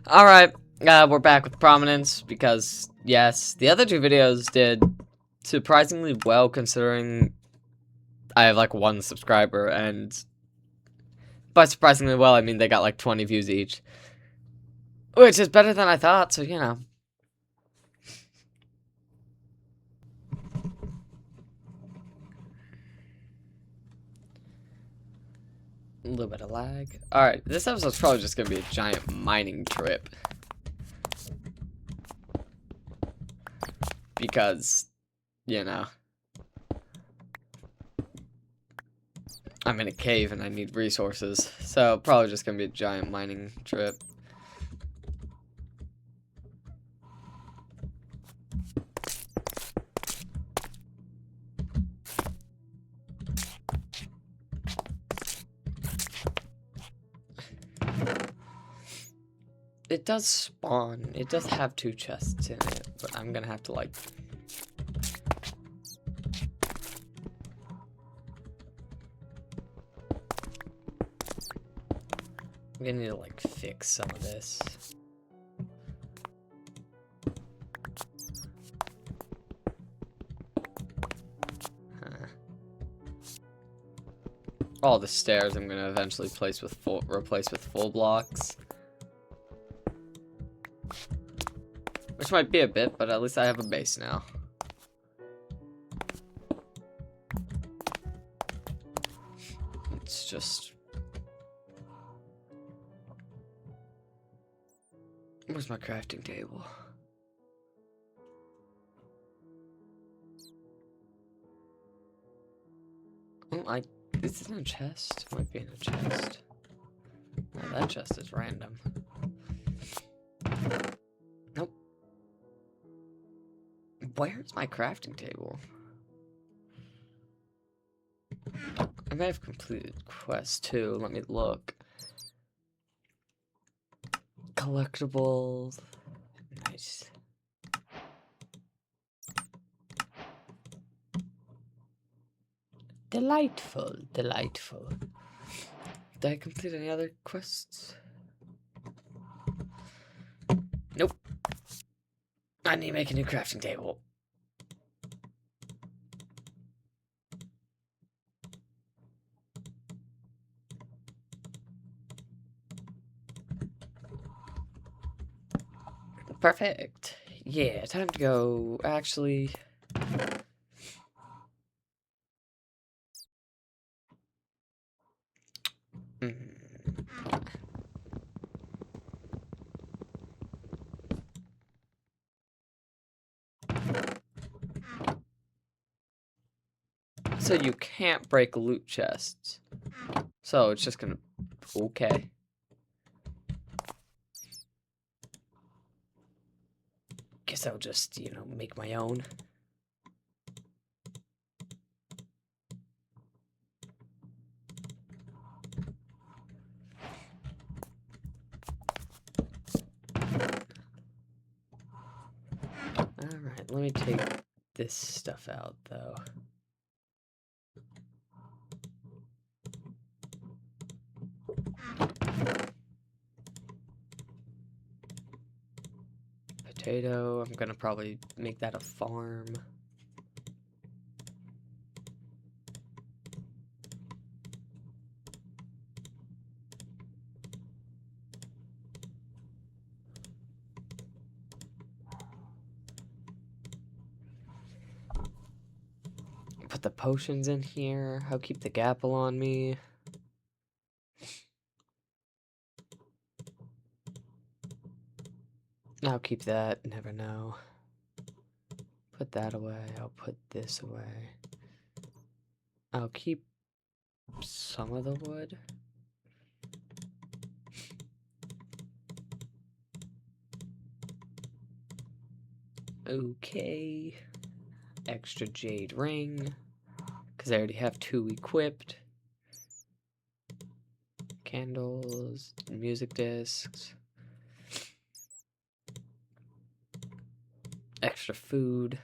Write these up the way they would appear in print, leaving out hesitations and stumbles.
Alright, we're back with Prominence because, yes, the other two videos did surprisingly well considering I have like 1 subscriber, and by surprisingly well, I mean they got like 20 views each. Which is better than I thought, so you know. A little bit of lag. Alright, this episode's probably just gonna be a giant mining trip. Because, you know, I'm in a cave and I need resources. So, probably just gonna be a giant mining trip. It does spawn. It does have 2 chests in it, but I'm gonna have to like... I'm gonna need to like fix some of this. Huh. All the stairs I'm gonna eventually replace with full blocks. Which might be a bit, but at least I have a base now. It's just... Where's my crafting table? Oh, is it in a chest? It might be in a chest. Oh, that chest is random. Nope. Where's my crafting table? I may have completed quest too. Let me look. Collectibles. Nice. Delightful, delightful. Did I complete any other quests? Nope. I need to make a new crafting table. Perfect. Yeah, time to go. Actually... So you can't break loot chests. So it's just gonna... Okay. Guess I'll just, you know, make my own. Alright, let me take this stuff out, though. Potato, I'm gonna probably make that a farm. Put the potions in here. I'll keep the gapple on me. I'll keep that, never know. Put that away, I'll put this away. I'll keep some of the wood. Okay. Extra jade ring. Because I already have 2 equipped. Candles, music discs. Extra food.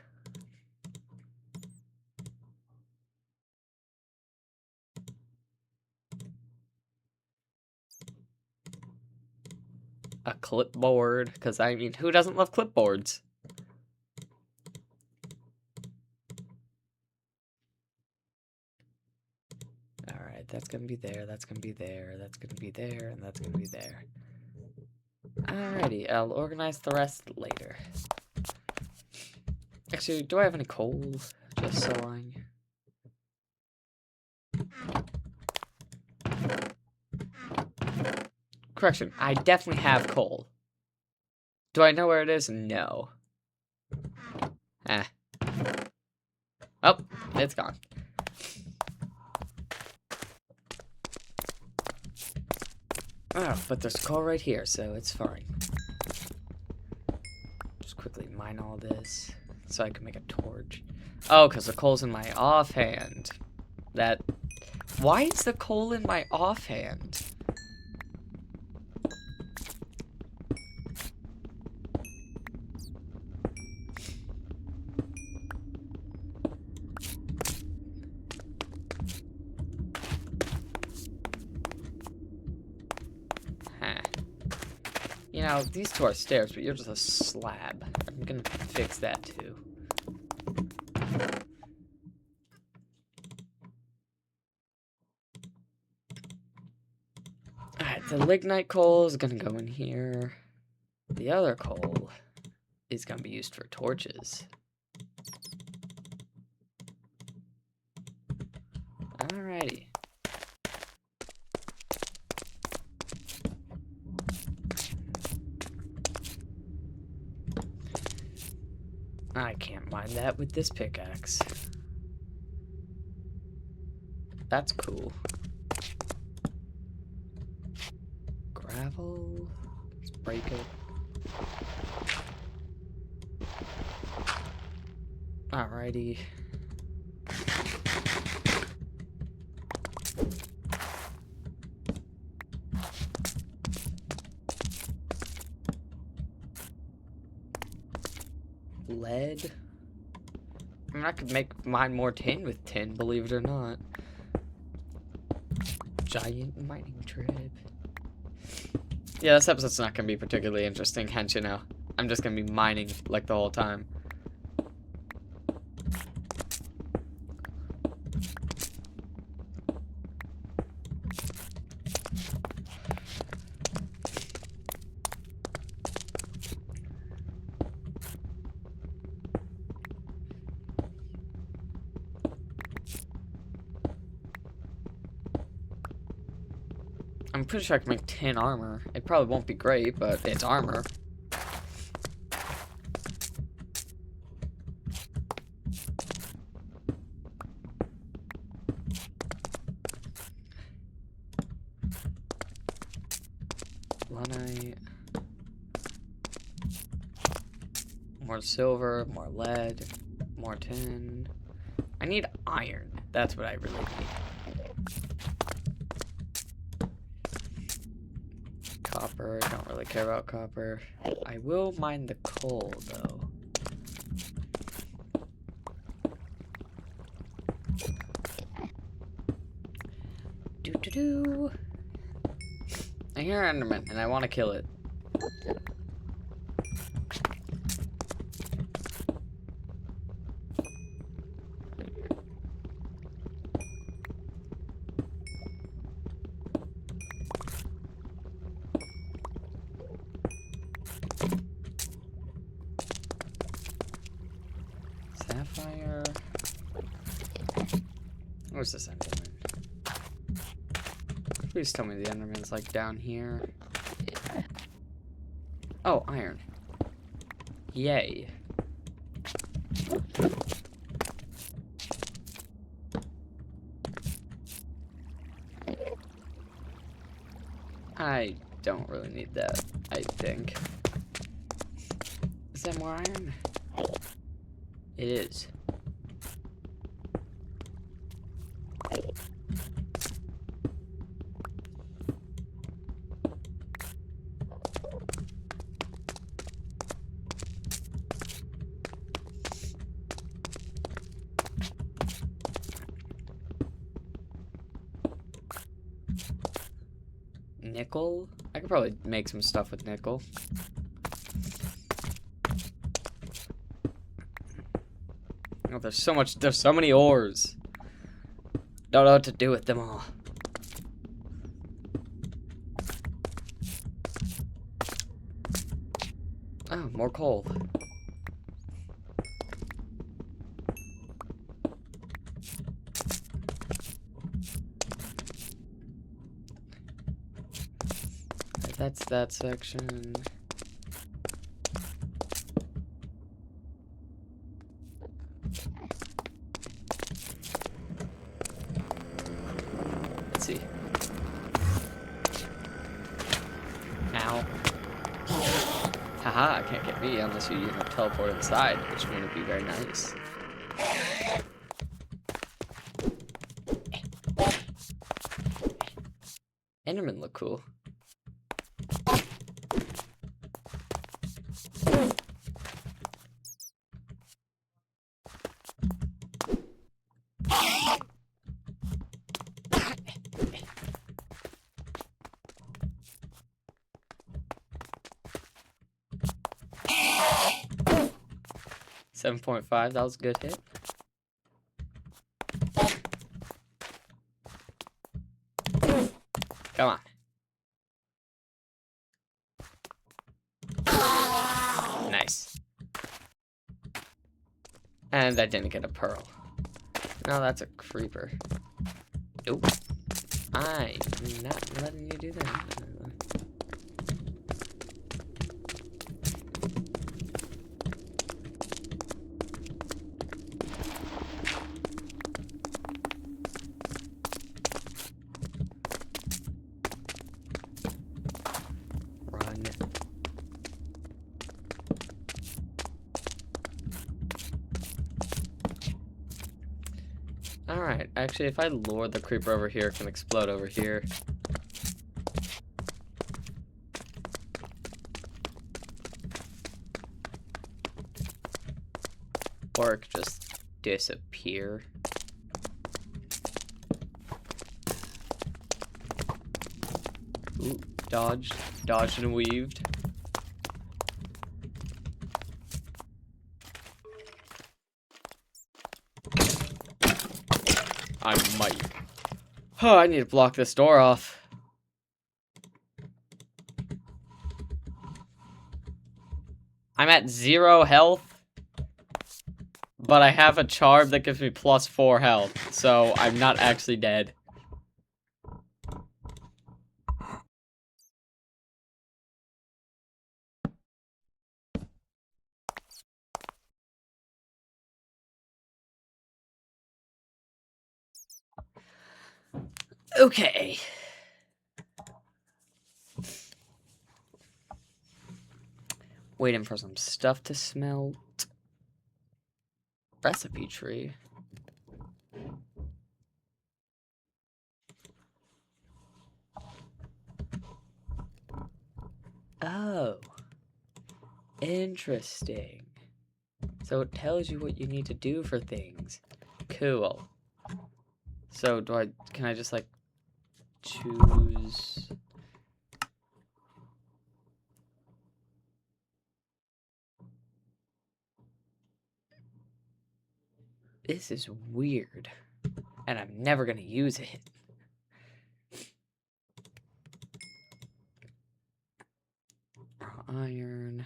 a clipboard, because I mean, who doesn't love clipboards? Alright, that's gonna be there, that's gonna be there, that's gonna be there, and that's gonna be there. Alrighty, I'll organize the rest later. Actually, do I have any coal? Just so I... Correction, I definitely have coal. Do I know where it is? No. Eh. Oh, it's gone. Oh, but there's coal right here, so it's fine. Just quickly mine all this so I can make a torch. Oh, because the coal's in my offhand. That... Why is the coal in my offhand? Huh. You know, these two are stairs, but you're just a slab. I'm gonna fix that too. Alright, the lignite coal is gonna go in here. The other coal is gonna be used for torches. Alrighty. I can't mine that with this pickaxe. That's cool. Gravel. Let's break it. Alrighty. Lead. I mean, I could make mine more tin with tin, believe it or not. Giant mining trip. Yeah, this episode's not gonna be particularly interesting, hence, you know, I'm just gonna be mining like the whole time. I'm pretty sure I can make tin armor. It probably won't be great, but it's armor. Lunite. More silver, more lead, more tin. I need iron. That's what I really need. Copper, don't really care about copper. I will mine the coal, though. Doo-doo-doo. I hear an Enderman, and I want to kill it. Sapphire. Where's this Enderman? Please tell me the Enderman's like down here. Oh, iron. Yay. I don't really need that, I think. Is that more iron? It is. Nickel, I I could probably make some stuff with nickel. Oh, there's so many ores. Don't know what to do with them all. Oh, more coal. That's that section. Let's see. Ow. Haha, can't get me unless you teleport inside, which would be very nice. Endermen look cool. $7.5, that was a good hit. Come on. Nice. And I didn't get a pearl. No, that's a creeper. Nope. I'm not letting you do that. Run. Alright, actually, if I lure the creeper over here, it can explode over here. Or it could just disappear. Ooh, dodged and weaved. I might. Oh, I need to block this door off. I'm at 0 health. But I have a charm that gives me +4 health. So I'm not actually dead. Okay. Waiting for some stuff to smelt. Recipe tree. Oh. Interesting. So it tells you what you need to do for things. Cool. So can I just like choose? This is weird. And I'm never gonna use it. Raw iron.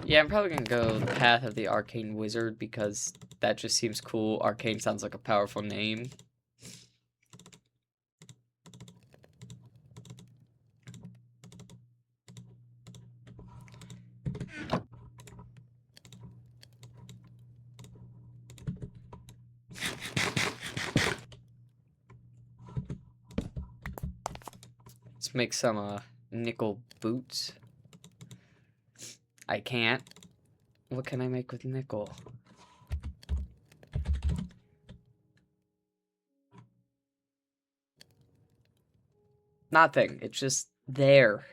Yeah, I'm probably gonna go the path of the arcane wizard because that just seems cool. Arcane sounds like a powerful name. Let's make some nickel boots. I can't. What can I make with nickel? Nothing. It's just there.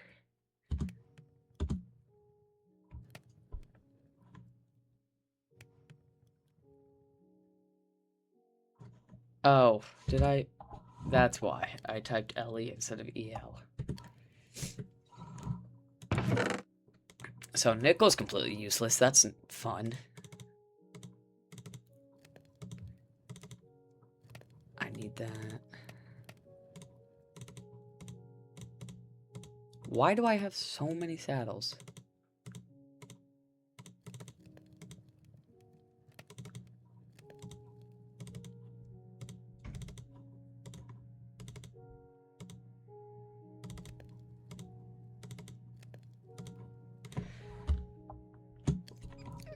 Oh, did I? That's why I typed LE instead of EL. So nickel's completely useless. That's fun. I need that. Why do I have so many saddles?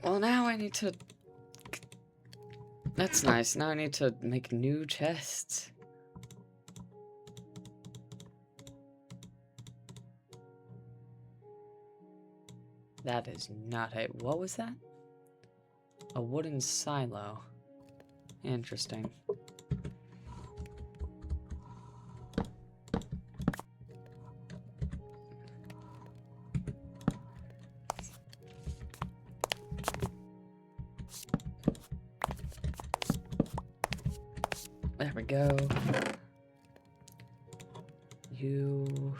Well, now I need to... That's nice. Now I need to make new chests. That is not a... What was that? A wooden silo. Interesting. There we go. You.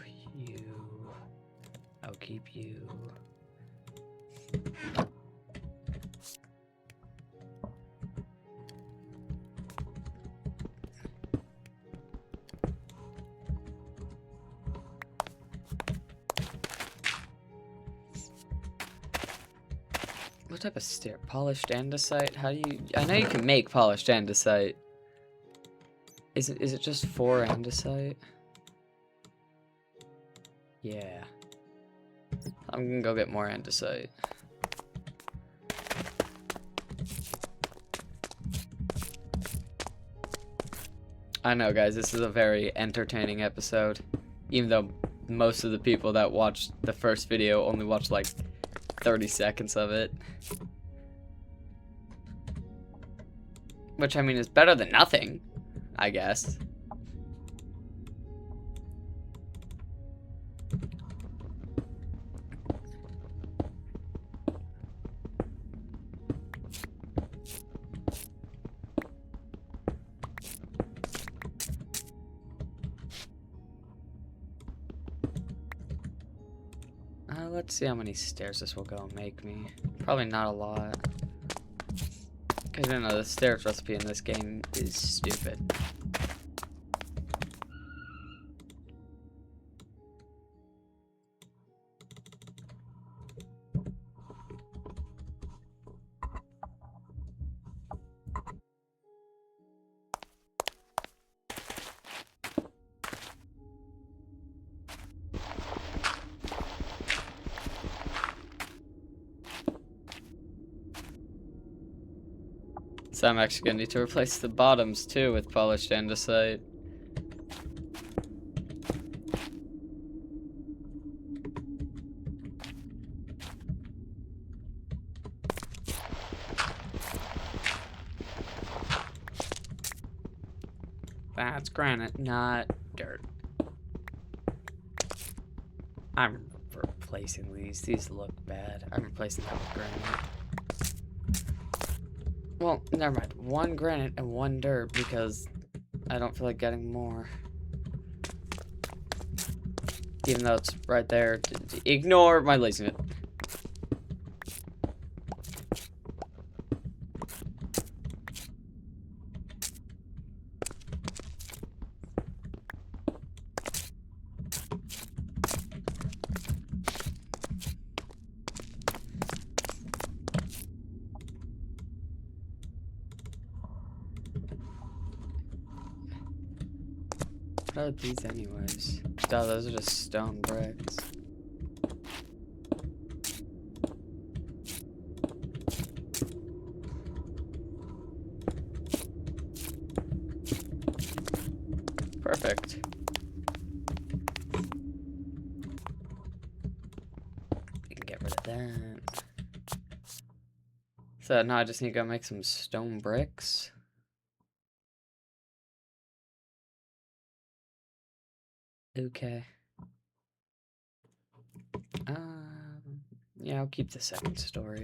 I'll keep you. What type of stair? Polished andesite? How do you... I know you can make polished andesite. Is it just for andesite? Yeah. I'm gonna go get more andesite. I know, guys, this is a very entertaining episode. Even though most of the people that watched the first video only watched like 30 seconds of it. Which, I mean, is better than nothing, I guess. Let's see how many stairs this will go and make me. Probably not a lot. Because you know, the stairs recipe in this game is stupid. So I'm actually gonna need to replace the bottoms too with polished andesite. That's granite, not dirt. I'm replacing these. These look bad. I'm replacing that with granite. Well, never mind. 1 granite and 1 dirt because I don't feel like getting more. Even though it's right there. Ignore my laziness. What are these anyways? Oh, those are just stone bricks. Perfect. We can get rid of that. So now I just need to go make some stone bricks. Okay. Yeah, I'll keep the second story.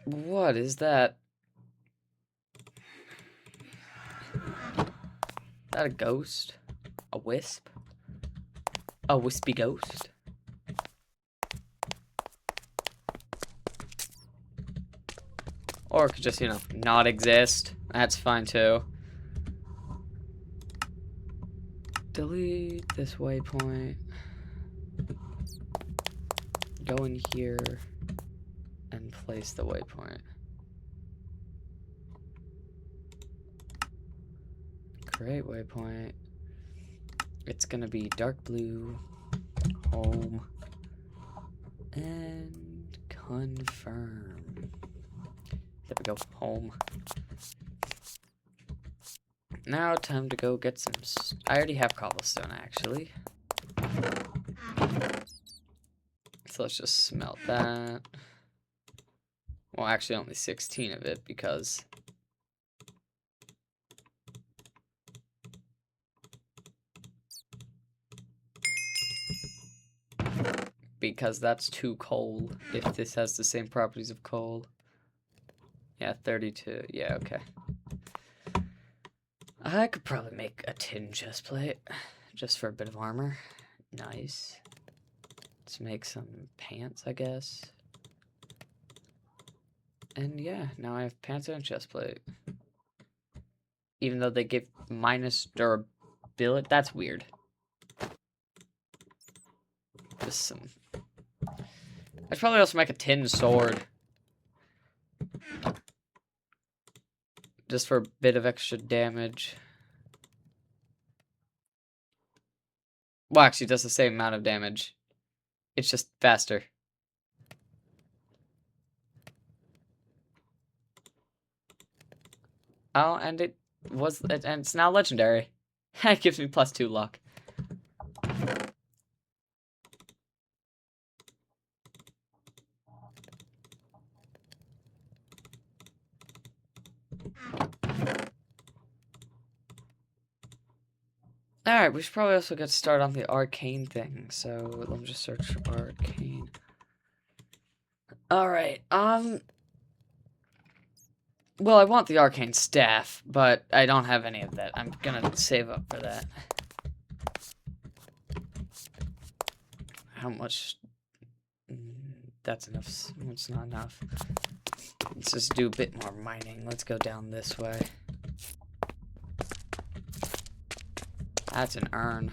What is that? Is that a ghost? A wisp? A wispy ghost? Or it could just, you know, not exist. That's fine too. Delete this waypoint. Go in here and place the waypoint. Create waypoint. It's gonna be dark blue, home, and confirm. There we go, home. Now time to go get some. I already have cobblestone actually. So let's just smelt that. Well, actually only 16 of it because that's too coal if this has the same properties of coal. Yeah, 32. Yeah, okay. I could probably make a tin chestplate just for a bit of armor. Nice. Let's make some pants, I guess. And yeah, now I have pants and a chestplate. Even though they give minus durability. That's weird. Just some. I'd probably also make a tin sword. Just for a bit of extra damage. Well, actually, it does the same amount of damage. It's just faster. Oh, and it's now legendary. That gives me +2 luck. Alright, we should probably also get started on the arcane thing. So let me just search arcane. Alright, well, I want the arcane staff, but I don't have any of that. I'm gonna save up for that. How much? That's enough. It's not enough. Let's just do a bit more mining. Let's go down this way. That's an urn.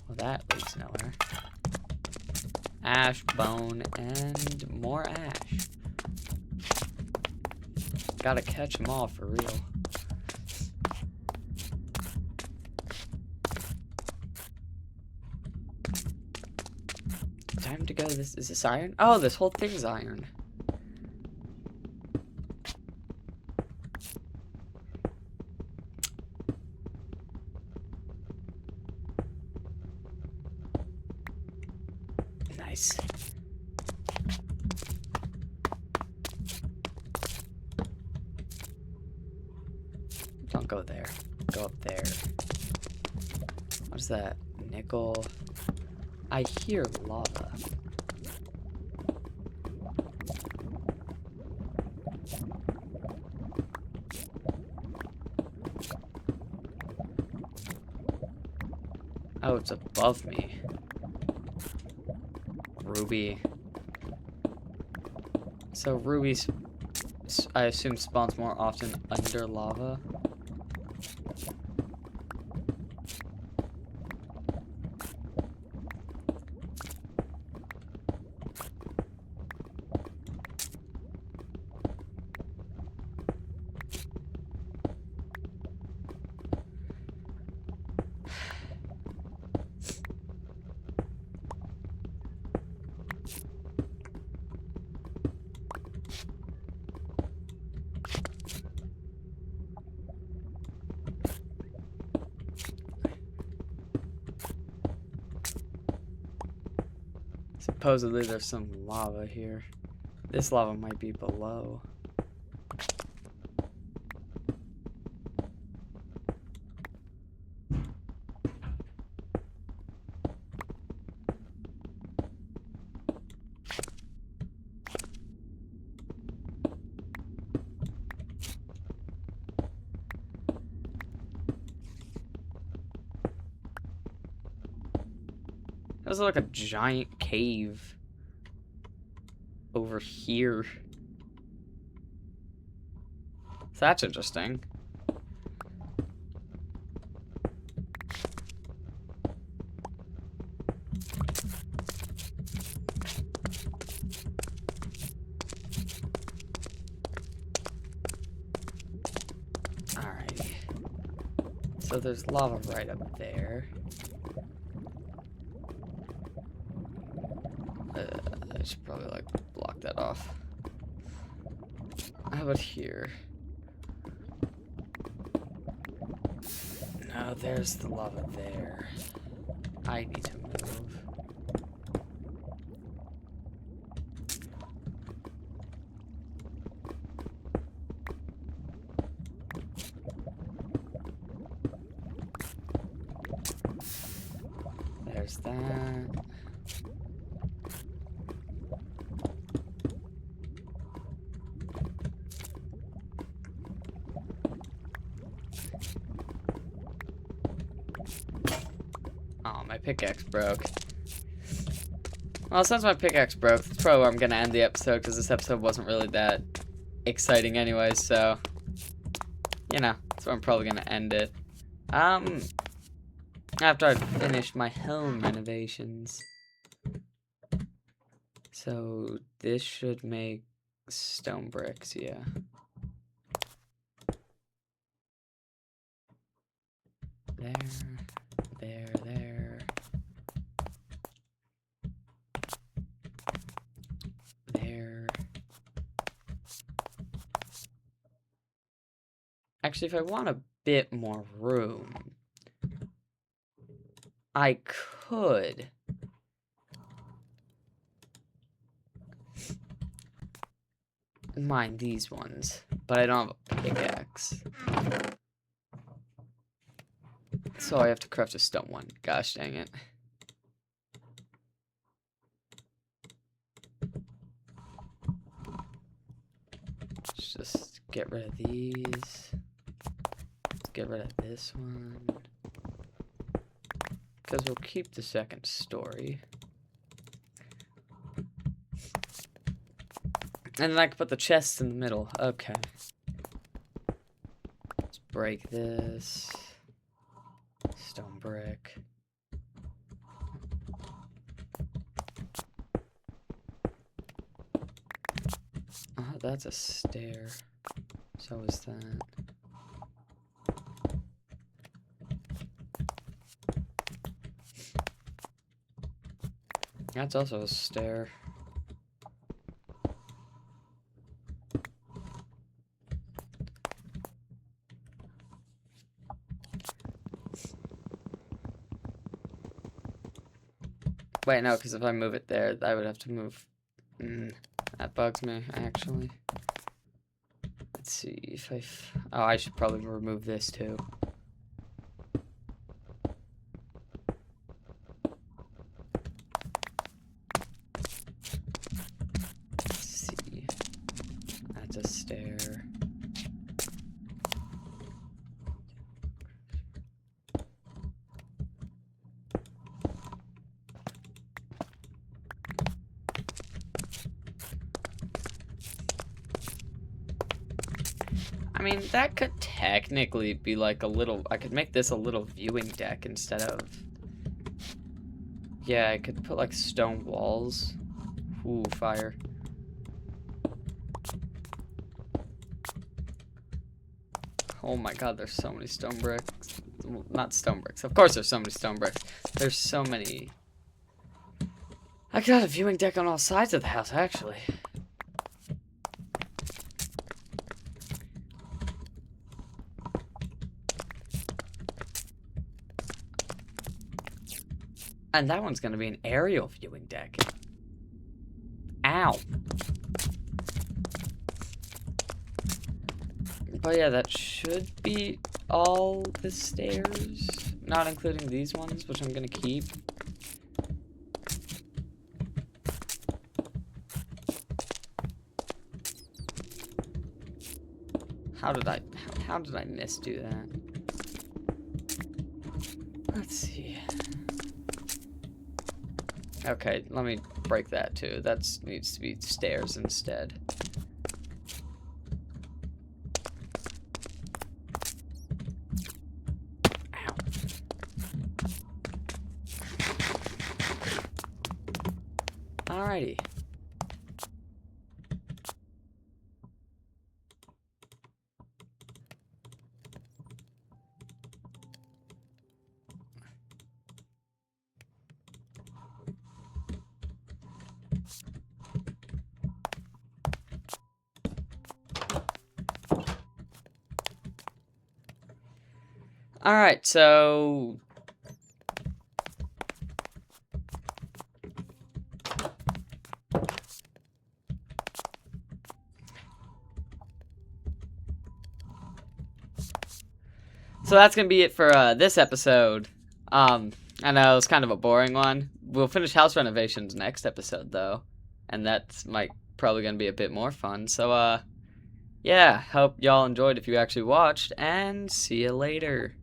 Well, that leads nowhere. Ash, bone, and more ash. Gotta catch them all for real. Time to go. Is this iron? Oh, this whole thing's iron. Nice. Don't go there. Go up there. What's that? Nickel. I hear lava. Oh, it's above me. Ruby. So rubies, I assume, spawns more often under lava. Supposedly there's some lava here. This lava might be below. There's like a giant cave over here. So that's interesting. Alright. So there's lava right up there. I should probably like block that off. How about here? No, there's the lava there. I need to move. There's that. Oh, my pickaxe broke. Well, since my pickaxe broke, that's probably where I'm gonna end the episode, because this episode wasn't really that exciting anyway, so... You know, that's where I'm probably gonna end it. After I finish my home renovations. So, this should make stone bricks, yeah. There, there. There. Actually, if I want a bit more room, I could mine these ones, but I don't have a pickaxe. So I have to craft a stone one. Gosh dang it. Let's just get rid of these. Let's get rid of this one. Because we'll keep the second story. And then I can put the chest in the middle. Okay. Let's break this. Stone brick. Oh, that's a stair. So is that. That's also a stair. Wait, no, because if I move it there, I would have to move. That bugs me, actually. Let's see if oh, I should probably remove this too. Let's see. That's a stair. I mean, that could technically be like a little... I could make this a little viewing deck instead of... Yeah, I could put like stone walls. Ooh, fire. Oh my god, there's so many stone bricks. Well, not stone bricks. Of course there's so many stone bricks. There's so many... I could have a viewing deck on all sides of the house, actually. And that one's gonna be an aerial viewing deck. Ow. But yeah, that should be all the stairs. Not including these ones, which I'm gonna keep. How did I misdo that? Let's see. Okay, let me break that too. That needs to be stairs instead. Ow. Alrighty. Alright, so that's gonna be it for this episode. I know it's kind of a boring one. We'll finish house renovations next episode though, and that's probably gonna be a bit more fun. So yeah, hope y'all enjoyed if you actually watched, and see you later.